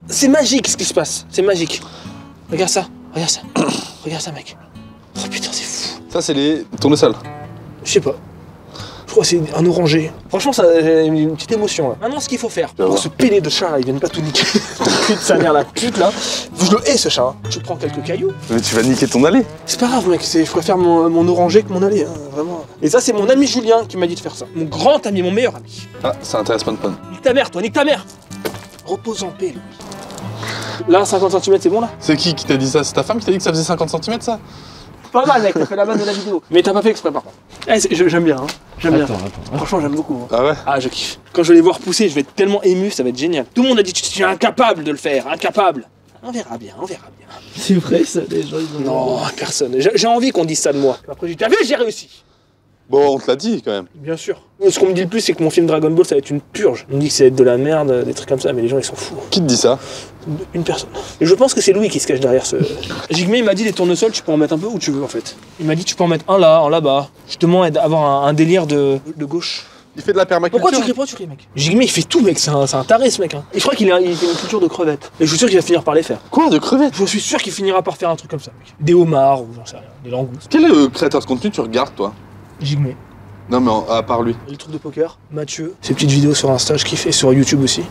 C'est magique ce qui se passe, c'est magique. Regarde ça, regarde ça. Regarde ça, mec. Oh putain, c'est fou. Ça, c'est les tournesols. Je sais pas. Je crois que c'est un orangé. Franchement, ça a une petite émotion là. Maintenant, ce qu'il faut faire pour ce pédé de chat, ils viennent pas tout niquer. Pute sa mère, la pute là. Je le hais ce chat. Hein. Tu prends quelques cailloux. Mais tu vas niquer ton allée. C'est pas grave, mec. Je préfère mon orangé que mon allée, hein, vraiment. Et ça, c'est mon ami Julien qui m'a dit de faire ça. Mon grand ami, mon meilleur ami. Ah, ça intéresse Pon Pon. Nique ta mère, toi, nique ta mère. Repose en paix, Louis. Là, 50 cm, c'est bon là? C'est qui t'a dit ça? C'est ta femme qui t'a dit que ça faisait 50 cm ça? Pas mal, mec, t'as fait la base de la vidéo. Mais t'as pas fait exprès, par contre. J'aime bien, hein. J'aime bien. Franchement, j'aime beaucoup. Hein. Ah ouais? Ah, je kiffe. Quand je vais les voir pousser, je vais être tellement ému, ça va être génial. Tout le monde a dit que tu es incapable de le faire, incapable. On verra bien, on verra bien. C'est vrai ça, les gens ils ont... Non, personne. J'ai envie qu'on dise ça de moi. Après, j'ai dit, t'as vu, j'ai réussi. Bon, on te l'a dit quand même. Bien sûr. Ce qu'on me dit le plus, c'est que mon film Dragon Ball, ça va être une purge. On me dit que ça va être de la merde, des trucs comme ça, mais les gens, ils sont fous. Qui te dit ça? Une personne. Et je pense que c'est Louis qui se cache derrière ce... Jigme, il m'a dit, les tournesols, tu peux en mettre un peu où tu veux, en fait. Il m'a dit, tu peux en mettre un là, un là-bas. Justement, avoir un délire de gauche. Il fait de la permaculture. Pourquoi tu cries, mec? Jigme, il fait tout, mec. C'est un taré, ce mec. Hein. Et je crois qu'il fait une culture de crevettes. Et je suis sûr qu'il va finir par les faire. Quoi, de crevettes? Je suis sûr qu'il finira par faire un truc comme ça, mec. Des homards, ou j'en sais rien. Des langoustes. Quel créateur de contenu tu regardes, toi? Jigme. Non, mais à part lui. Les trucs de poker, Mathieu, ses petites vidéos sur Insta, je kiffe, et sur YouTube aussi.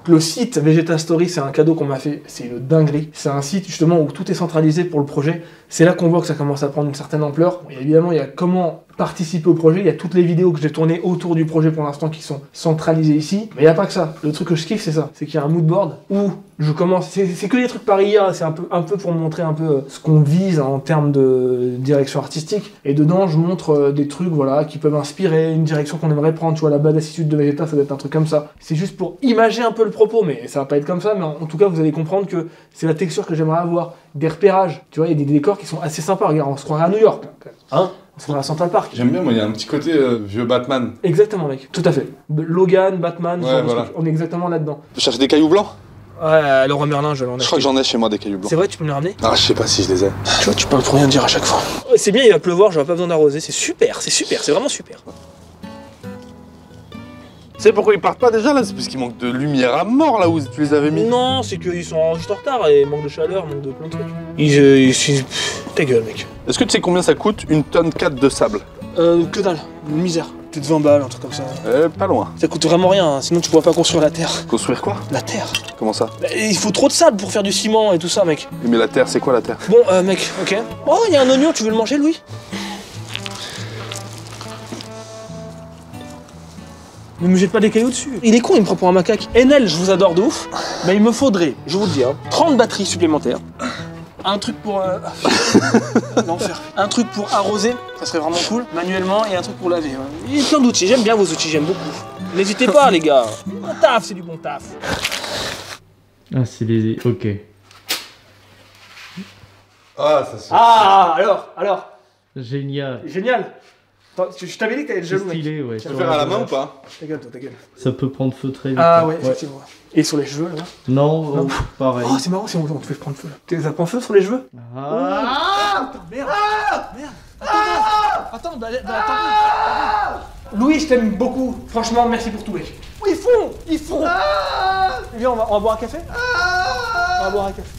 Le site Vegeta Story, c'est un cadeau qu'on m'a fait, c'est une dinguerie. C'est un site justement où tout est centralisé pour le projet. C'est là qu'on voit que ça commence à prendre une certaine ampleur. Et évidemment, il y a comment participer au projet. Il y a toutes les vidéos que j'ai tournées autour du projet pour l'instant qui sont centralisées ici. Mais il n'y a pas que ça. Le truc que je kiffe, c'est ça. C'est qu'il y a un mood board où je commence. C'est que des trucs pareils. C'est un peu pour montrer un peu ce qu'on vise en termes de direction artistique. Et dedans, je montre des trucs voilà, qui peuvent inspirer une direction qu'on aimerait prendre. Tu vois, la badassitude de Vegeta, ça doit être un truc comme ça. C'est juste pour imager un peu le propos, mais ça va pas être comme ça. Mais en tout cas, vous allez comprendre que c'est la texture que j'aimerais avoir. Des repérages. Tu vois, il y a des décors qui sont assez sympas. Regarde, on se croirait à New York. Hein? On se croirait à Central Park. J'aime bien, moi, il y a un petit côté vieux Batman. Exactement, mec. Tout à fait. Logan, Batman, Ouais, voilà. on est exactement là-dedans. Tu cherches des cailloux blancs? Ouais, Leroy Merlin, je l'en ai. Je crois que j'en ai chez moi des cailloux blancs. C'est vrai, tu peux me les ramener? Ah, je sais pas si je les ai. Tu vois, tu parles pour rien dire à chaque fois. Ouais, c'est bien, il va pleuvoir, j'aurai pas besoin d'arroser. C'est super, c'est vraiment super. Tu sais pourquoi ils partent pas déjà là? C'est parce qu'il manque de lumière à mort là où tu les avais mis. Non, c'est qu'ils sont juste en retard et manque de chaleur, manque de plein de trucs. Ta gueule, mec. Est-ce que tu sais combien ça coûte une tonne 4 de sable? Que dalle, une misère. Peut-être 20 balles, un truc comme ça. Pas loin. Ça coûte vraiment rien, hein. Sinon tu pourras pas construire la terre. Construire quoi? La terre? Comment ça? Bah, il faut trop de sable pour faire du ciment et tout ça, mec. Mais la terre, c'est quoi la terre? Bon, mec, ok. Oh, il y a un oignon, tu veux le manger, Louis? Ne me jette pas des cailloux dessus. Il est con, il me prend pour un macaque. Enel, je vous adore de ouf. Mais il me faudrait, je vous le dis, hein, 30 batteries supplémentaires. Un truc pour... l'enfer. Un truc pour arroser, ça serait vraiment cool, manuellement, et un truc pour laver. Hein. Il y a plein d'outils, j'aime bien vos outils, j'aime beaucoup. N'hésitez pas, les gars. Bon taf, c'est du bon taf. Ah, c'est les... Ok. Ah, ça c'est... Ah, alors. Génial. Génial. Attends, je t'avais dit que t'allais être C'est jaloux, mec. stylé, ouais. Tu peux faire à la main ou pas? Ta gueule, toi, ta gueule. Ça peut prendre feu très vite. Ah ouais, effectivement. Et sur les cheveux, là? Non, Non. Pareil. Oh, c'est marrant si on te fait prendre feu. Ça prend feu sur les cheveux? Ah, Merde. Attends, Louis, je t'aime beaucoup. Franchement, merci pour tout, mec. Oh, ils font. Viens, on va boire un café? On va boire un café.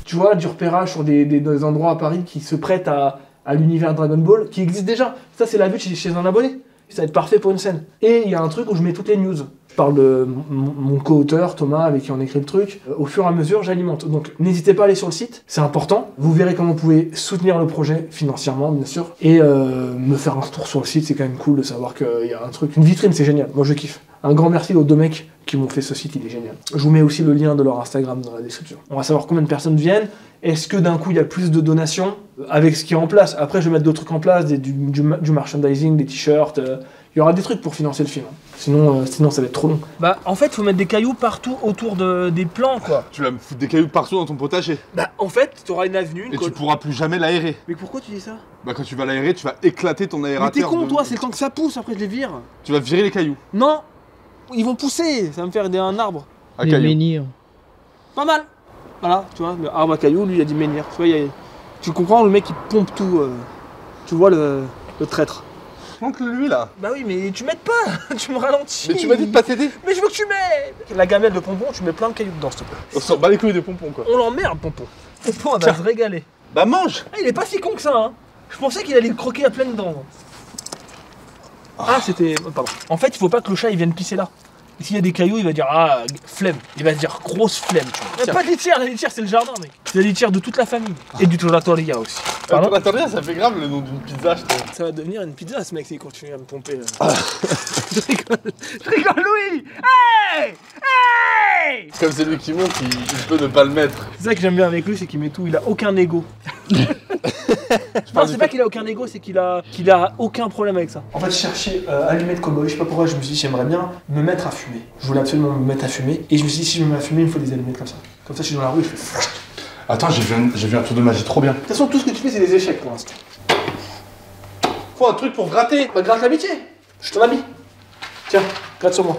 Tu vois, du repérage sur des endroits à Paris qui se prêtent à l'univers Dragon Ball, qui existe déjà. Ça, c'est la vue chez un abonné. Ça va être parfait pour une scène. Et il y a un truc où je mets toutes les news. Je parle de mon co-auteur, Thomas, avec qui on écrit le truc. Au fur et à mesure, j'alimente. Donc, n'hésitez pas à aller sur le site, c'est important. Vous verrez comment vous pouvez soutenir le projet financièrement, bien sûr. Et me faire un retour sur le site, c'est quand même cool de savoir qu'il y a un truc. Une vitrine, c'est génial. Moi, je kiffe. Un grand merci aux deux mecs qui m'ont fait ce site, il est génial. Je vous mets aussi le lien de leur Instagram dans la description. On va savoir combien de personnes viennent. Est-ce que d'un coup, il y a plus de donations avec ce qui est en place? Après, je vais mettre d'autres trucs en place, du merchandising, des t-shirts. Il y aura des trucs pour financer le film. Sinon, ça va être trop long. Bah, en fait, faut mettre des cailloux partout autour des plants, quoi. Tu vas me foutre des cailloux partout dans ton potager. Bah, en fait, t'auras une avenue, Et tu pourras plus jamais l'aérer. Mais pourquoi tu dis ça? Bah quand tu vas l'aérer, tu vas éclater ton aérateur. Mais t'es con, toi, c'est le temps que ça pousse, après je les vire. Tu vas virer les cailloux. Non, ils vont pousser, ça va me faire un arbre. À les cailloux. menhirs. Pas mal. Voilà, tu vois, le arbre à cailloux, lui, il a dit menhir. Tu vois, tu comprends, le mec, il pompe tout. Tu vois le traître. Montre-le lui là. Bah oui, mais tu m'aides pas, tu me ralentis. Mais tu m'as dit de pas t'aider. Mais je veux que tu m'aides. La gamelle de Pompon, tu mets plein de cailloux dedans, s'il te plaît. On s'en bat les couilles de pompons quoi. On l'emmerde, Pompon. Pompon, elle va se régaler. Bah mange. Ah, il est pas si con que ça, hein. Je pensais qu'il allait croquer à pleines dents. Ah, c'était... Pardon. En fait, il faut pas que le chat il vienne pisser là. Et s'il y a des cailloux, il va dire ah, flemme. Il va dire grosse flemme. Tu vois. Pas de litière, la litière c'est le jardin, mec. C'est la litière de toute la famille. Et du trattoria aussi. Pardon. Attendez, ça fait grave le nom d'une pizza, je trouve. Ça va devenir une pizza, ce mec, s'il continue à me pomper. Je rigole, Louis. Hey. Hey. Comme c'est lui qui monte, il peut ne pas le mettre. C'est ça que j'aime bien avec lui, c'est qu'il met tout. Il a aucun ego. Non, c'est pas qu'il a aucun ego, c'est qu'il a aucun problème avec ça. En fait, je cherchais allumette cowboy, je sais pas pourquoi, je me suis dit j'aimerais bien me mettre à fumer. Je voulais absolument me mettre à fumer, et je me suis dit si je me mets à fumer, il me faut des allumettes comme ça. Comme ça, je suis dans la rue, je fais. Attends, j'ai vu un tour de magie trop bien. De toute façon, tout ce que tu fais, c'est des échecs pour l'instant. Faut un truc pour gratter. Bah, gratte l'amitié. Je te l'habille. Tiens, gratte sur moi.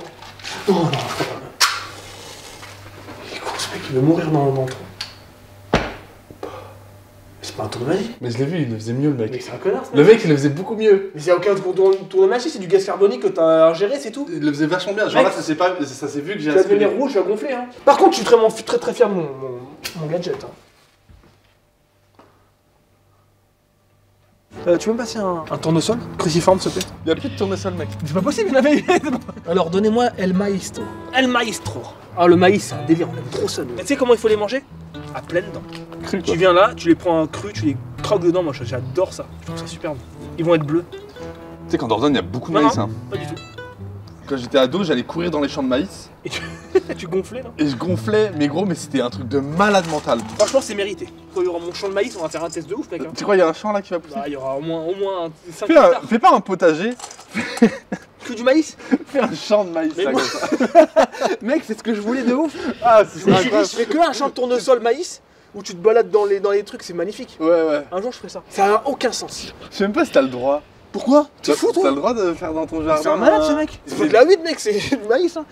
Non, non, je peux pas. Il est con, ce mec, il veut mourir dans le trou. C'est pas un tour de magie. Mais je l'ai vu, il le faisait mieux le Mais mec. c'est un connard, ce Le mec. mec, il le faisait beaucoup mieux. Mais il y a aucun tour de magie, c'est du gaz carbonique que t'as ingéré, c'est tout. Il le faisait vachement bien. Genre Mec, là, ça s'est vu que j'ai Tu vas aspiré. devenir rouge, tu vas gonfler. Hein. Par contre, je suis très fier de mon gadget. Hein. Tu peux me passer un tournesol cruciforme, s'il te plaît? Il y a plus de tournesol, mec. C'est pas possible, il y en avait. Alors, donnez-moi El Maestro. El Maestro. Ah, le maïs, c'est un délire, on aime trop ça. Tu sais comment il faut les manger? À pleines dents. Cru, quoi. Tu viens là, tu les prends cru, tu les croques dedans. Moi, j'adore ça. Je trouve ça super bon. Ils vont être bleus. Tu sais qu'en Dordogne, il y a beaucoup de Non, maïs. non, Hein. pas du tout. Quand j'étais ado, j'allais courir dans les champs de maïs. Et tu gonflais, là? Et je gonflais, mais gros, mais c'était un truc de malade mental. Franchement, c'est mérité. Quand il y aura mon champ de maïs, on va faire un test de ouf, mec. Hein. Tu crois qu'il y a un champ là qui va pousser? Bah, il y aura au moins 5 hectares. Fais pas un potager, Que du maïs? fais un champ de maïs Mais là moi- comme ça. Mec, c'est ce que je voulais de ouf. Ah, c'est Je me suis dit, incroyable. je fais que un champ de tournesol maïs où tu te balades dans les trucs, c'est magnifique. Ouais. Un jour, je ferai ça. Ça n'a aucun sens. Je sais même pas si t'as le droit. Pourquoi? T'es fou, T'as toi? le droit de faire dans ton jardin. C'est un malade, ce mec. C'est pas de la weed, mec, c'est du maïs. Hein.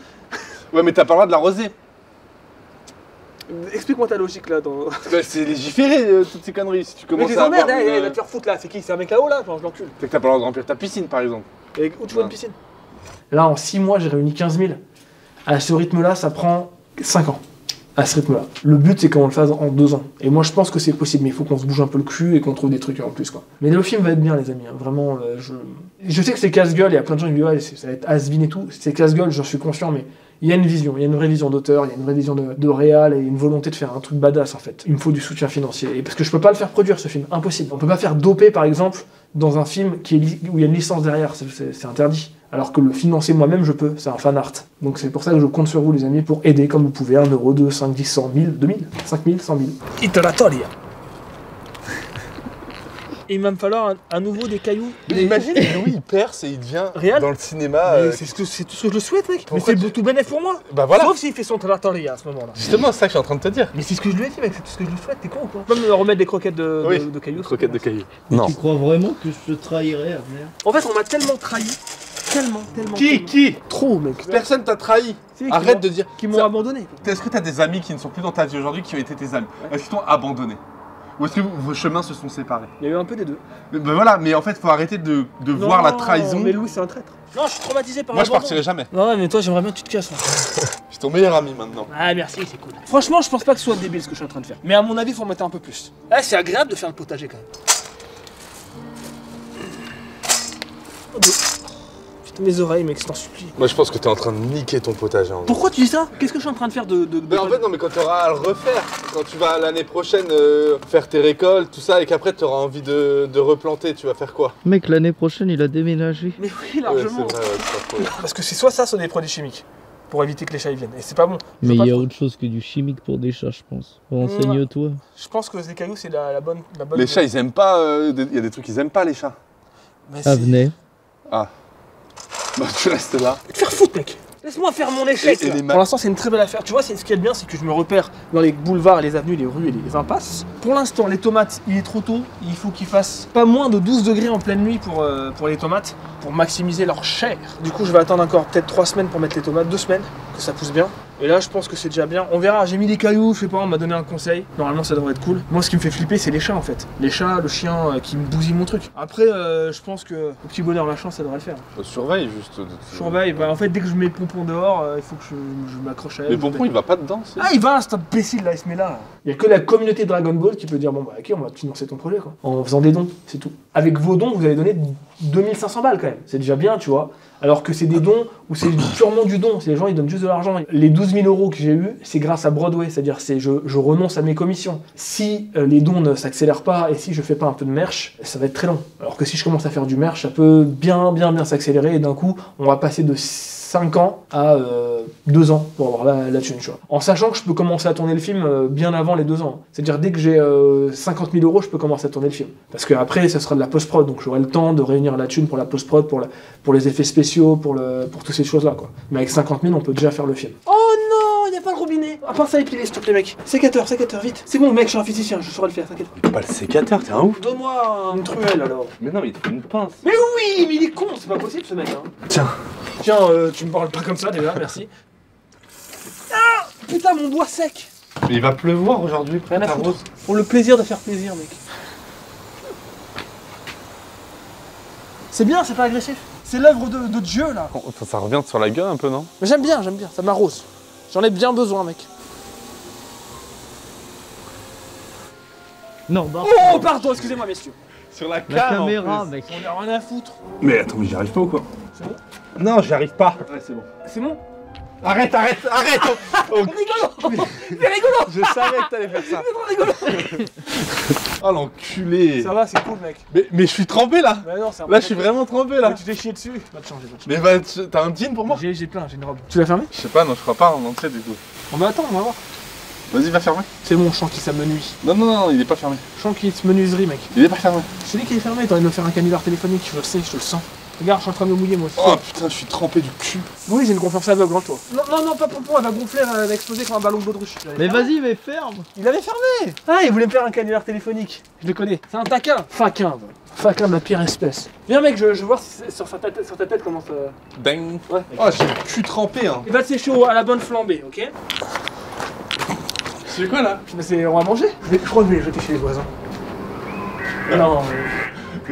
Ouais, mais t'as pas le droit de l'arroser. Explique-moi ta logique là. Dans... Bah, c'est légiféré, toutes ces conneries. Si tu Mais commences les à emmerdes, avoir il va te faire foutre là. C'est qui? C'est un mec là-haut là? Genre, je l'encule. C'est que t'as pas le droit de remplir ta piscine, par exemple. Et où tu vois une piscine? Là, en 6 mois, j'ai réuni 15 000. À ce rythme-là, ça prend 5 ans. À ce rythme-là. Le but, c'est qu'on le fasse en 2 ans. Et moi, je pense que c'est possible, mais il faut qu'on se bouge un peu le cul et qu'on trouve des trucs en plus, quoi. Mais le film va être bien, les amis. Hein. Vraiment, je sais que c'est casse-gueule. Il y a plein de gens qui me disent, ouais, ça va être has-been et tout. C'est casse-gueule, j'en suis conscient, mais il y a une vision. Il y a une vraie vision d'auteur, il y a une vraie vision de réal et une volonté de faire un truc badass, en fait. Il me faut du soutien financier. Et parce que je peux pas le faire produire, ce film. Impossible. On peut pas faire doper, par exemple, dans un film où il y a une licence derrière. C'est interdit. Alors que le financer moi-même, je peux. C'est un fan art. Donc c'est pour ça que je compte sur vous, les amis, pour aider comme vous pouvez. 1 euro, 2, 5, 10, 100, 1000, 2000, 5000, 100 000. Iteratoria. Il va me falloir à nouveau des cailloux. Imagine, Louis, il perce et il devient Réal dans le cinéma. Mais c'est tout ce que je le souhaite, mec. Mais Pourquoi c'est tout bénéf pour moi. Bah voilà. Sauf s'il fait son Trattoria à ce moment-là. Justement, c'est ça que je suis en train de te dire. Mais c'est ce que je lui ai dit, mec. C'est tout ce que je lui souhaite. T'es con ou quoi? Même me remettre des croquettes de cailloux. Croquette de cailloux. Non. Tu crois vraiment que je te trahirais, Abner? En fait, on m'a tellement trahi. Tellement. Qui Trop, mec. Personne t'a trahi. C'est qui Arrête m'ont- de dire. Qui m'ont Ça- abandonné. Quoi. Est-ce que t'as des amis qui ne sont plus dans ta vie aujourd'hui qui ont été tes amis? Est-ce qu'ils t'ont abandonné? Ou est-ce que vos chemins se sont séparés? Il y a eu un peu des deux. Ben voilà, mais en fait, faut arrêter de voir la trahison. Mais Louis, c'est un traître. Non, je suis traumatisé par Moi, je l'abandon. partirai jamais. Non, mais toi, j'aimerais bien que tu te casses. Je suis ton meilleur ami maintenant. Ah, merci, c'est cool. Franchement, je pense pas que ce soit débile ce que je suis en train de faire. Mais à mon avis, faut en mettre un peu plus. Ah, c'est agréable de faire le potager quand même. Oh, putain, mes oreilles, mec, je t'en supplie. Moi, je pense que t'es en train de niquer ton potager. Pourquoi tu dis ça? Qu'est-ce que je suis en train de faire de... Mais en fait, non, mais quand tu auras à le refaire, quand tu vas l'année prochaine faire tes récoltes, tout ça, et qu'après tu auras envie de replanter, tu vas faire quoi? Mec, l'année prochaine, il a déménagé. Mais oui, Ouais, largement. c'est vrai, ouais, c'est pas faux. Parce que c'est soit des produits chimiques. Pour éviter que les chats y viennent. Et c'est pas bon. Je Mais veux il y a pas- autre chose que du chimique pour des chats, je pense. Renseigne-toi. Je pense que ces cailloux, c'est la bonne... Les chats, ils aiment pas. Il y a des trucs qu'ils aiment pas, les chats. Mais c'est- Abner. Ah. Bah, tu restes là. Te faire foutre, mec. Laisse-moi faire mon échec. Et là. les Pour l'instant, c'est une très belle affaire. Tu vois, ce qui est bien, c'est que je me repère dans les boulevards, les avenues, les rues et les impasses. Pour l'instant, les tomates, il est trop tôt. Il faut qu'ils fassent pas moins de 12 degrés en pleine nuit pour les tomates, pour maximiser leur chair. Du coup, je vais attendre encore peut-être 3 semaines pour mettre les tomates, 2 semaines, que ça pousse bien. Et là, je pense que c'est déjà bien. On verra, j'ai mis des cailloux, je sais pas, on m'a donné un conseil. Normalement, ça devrait être cool. Moi, ce qui me fait flipper, c'est les chats en fait. Les chats, le chien qui me bousille mon truc. Après, je pense que au petit bonheur, la chance, ça devrait le faire. Surveille juste. Je surveille. Bah, en fait, dès que je mets le pompon dehors, il faut que je m'accroche à elle. Mais pompon, il va pas dedans, c'est. Ah, il va, cet imbécile là, il se met là. Il y a que la communauté Dragon Ball qui peut dire bon, bah, ok, on va financer ton projet quoi. En faisant des dons, c'est tout. Avec vos dons, vous allez donner 2500 balles quand même. C'est déjà bien, tu vois. Alors que c'est des dons où c'est purement du don. C'est les gens, ils donnent juste de l'argent. Les 12 000 euros que j'ai eu, c'est grâce à Broadway. C'est-à-dire, je renonce à mes commissions. Si les dons ne s'accélèrent pas et si je fais pas un peu de merch, ça va être très long. Alors que si je commence à faire du merch, ça peut bien s'accélérer et d'un coup, on va passer de 5 ans à 2 ans pour avoir la thune, tu vois. En sachant que je peux commencer à tourner le film bien avant les 2 ans. C'est-à-dire dès que j'ai 50 000 euros, je peux commencer à tourner le film. Parce qu'après, ça sera de la post-prod, donc j'aurai le temps de réunir la thune pour la post-prod, pour les effets spéciaux, pour toutes ces choses-là, quoi. Mais avec 50 000, on peut déjà faire le film. Oh non, y a pas le robinet. À part ça, épiler, s'il te plaît, mec. Sécateur, vite. C'est bon, mec, je suis un physicien, je saurai le faire, t'inquiète. Pas le sécateur, t'es un ouf. Donne-moi une truelle, alors. Mais non, mais il te faut une pince. Mais oui, mais il est con, c'est pas possible, ce mec, hein. Tiens, tu me parles pas comme ça, déjà, merci. Ah, putain, mon doigt sec. Mais il va pleuvoir aujourd'hui, Rien à foutre. Pour le plaisir de faire plaisir, mec. C'est bien, c'est pas agressif. C'est l'œuvre de Dieu, là. Ça revient sur la gueule un peu, non? Mais j'aime bien, ça m'arrose. J'en ai bien besoin, mec. Non, bah. Oh, pardon, excusez-moi, messieurs. Sur la La caméra, mec. On a rien à foutre. Mais attends, mais j'y arrive pas ou quoi? C'est bon? Non, j'y arrive pas. Ouais, c'est bon. C'est bon? Arrête C'est rigolo. C'est rigolo. Je savais que t'allais faire ça. C'est trop rigolo. Oh l'enculé. Ça va, c'est cool, mec. Mais je suis trempé là. Bah non, c'est un peu Là, je suis vraiment trempé là. Tu t'es chié dessus. Va te changer, Mais bah, t'as un jean pour moi? J'ai plein, j'ai une robe. Tu l'as fermé? Je sais pas, non, je crois pas en entrée du coup. On va attendre, on va voir. Vas-y, va fermer. C'est mon champ qui s'amenuise. Non, il est pas fermé. Champ qui se menuiserie, mec. Il est pas fermé. Je te dis qu'il est fermé, t'as envie de me faire un canular téléphonique, je le sais, je te le sens. Regarde, je suis en train de me mouiller moi aussi. Oh putain, je suis trempé du cul. Oui, j'ai une confiance aveugle en toi. Non, pas pompon, elle va gonfler, elle va exploser comme un ballon de baudruche. Mais vas-y, mais ferme. Il avait fermé. Ah, il voulait me faire un canular téléphonique. Je le connais. C'est un taquin. Faquin. Faquin de la pire espèce. Viens mec, je veux voir si sur ta tête comment ça... Ding. Ouais. Oh, j'ai le cul trempé hein. Il va te sécher à la bonne flambée, ok? C'est quoi là? On va manger. Je crois que je vais les jeter chez les voisins. Non,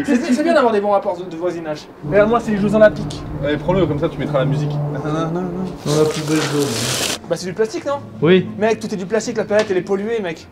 c'est bien d'avoir des bons rapports de voisinage. Regarde moi, c'est les Jeux Olympiques. Allez, prends-le, comme ça tu mettras la musique. Dans la plus belle zone. Bah c'est du plastique, non? Oui. Mec, tout est du plastique, la planète elle est polluée, mec.